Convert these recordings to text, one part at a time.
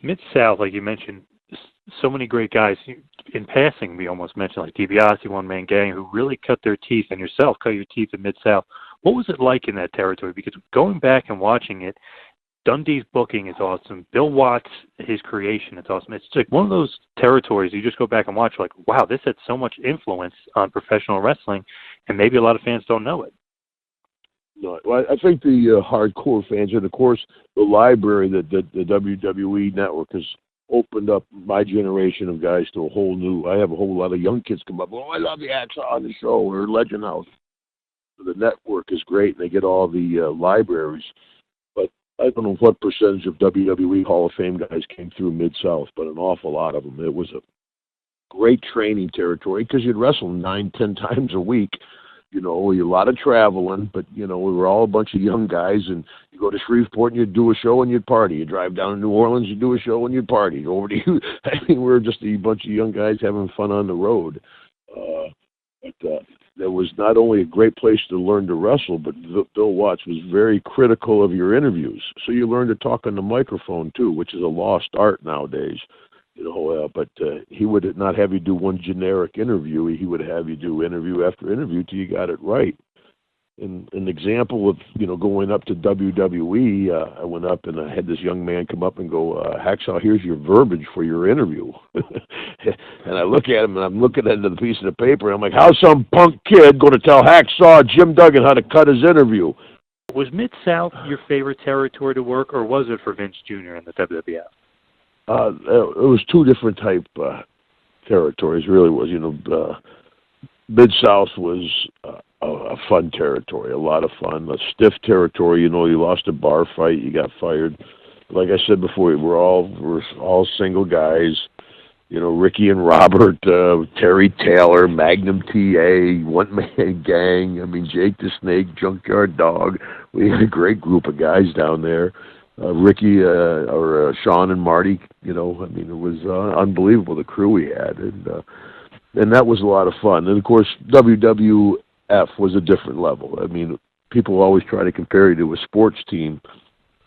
Mid-South, like you mentioned, so many great guys. In passing, we almost mentioned like DiBiase, One Man Gang, who really cut their teeth, and yourself cut your teeth in Mid-South. What was it like in that territory? Because going back and watching it, Dundee's booking is awesome. Bill Watts, his creation, it's awesome. It's like one of those territories you just go back and watch, like, wow, this had so much influence on professional wrestling, and maybe a lot of fans don't know it. No, well, I think the hardcore fans, and of course the library that the WWE network has opened up my generation of guys to a whole new. I have a whole lot of young kids come up. Oh, I love the Hacksaw on the show or Legend House. The network is great, and they get all the libraries. But I don't know what percentage of WWE Hall of Fame guys came through Mid-South, but an awful lot of them. It was a great training territory because you'd wrestle 9-10 times a week. You know, a lot of traveling, but, you know, we were all a bunch of young guys, and you go to Shreveport and you'd do a show and you'd party. You drive down to New Orleans, you'd do a show and you'd party. Over to you. I mean, we were just a bunch of young guys having fun on the road. But there was not only a great place to learn to wrestle, but Bill Watts was very critical of your interviews. So you learned to talk on the microphone, too, which is a lost art nowadays. You know, but he would not have you do one generic interview. He would have you do interview after interview till you got it right. And an example of, you know, going up to WWE, I went up and I had this young man come up and go, Hacksaw, here's your verbiage for your interview. And I look at him and I'm looking at the piece of the paper and I'm like, how's some punk kid going to tell Hacksaw Jim Duggan how to cut his interview? Was Mid-South your favorite territory to work, or was it for Vince Jr. in the WWF? It was two different type territories, really was. You know, Mid-South was a fun territory, a lot of fun. A stiff territory, you know, you lost a bar fight, you got fired. Like I said before, we're all single guys. You know, Ricky and Robert, Terry Taylor, Magnum TA, One Man Gang. I mean, Jake the Snake, Junkyard Dog. We had a great group of guys down there. Ricky or Sean and Marty, you know, I mean, it was unbelievable, the crew we had, and that was a lot of fun. And, of course, WWF was a different level. I mean, people always try to compare you to a sports team.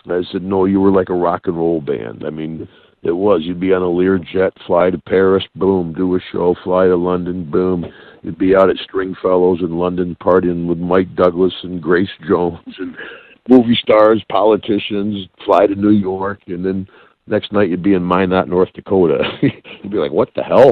And I said, no, you were like a rock and roll band. I mean, it was. You'd be on a Learjet, fly to Paris, boom, do a show, fly to London, boom. You'd be out at Stringfellows in London partying with Mike Douglas and Grace Jones and movie stars, politicians, fly to New York, and then next night you'd be in Minot, North Dakota. You'd be like, what the hell?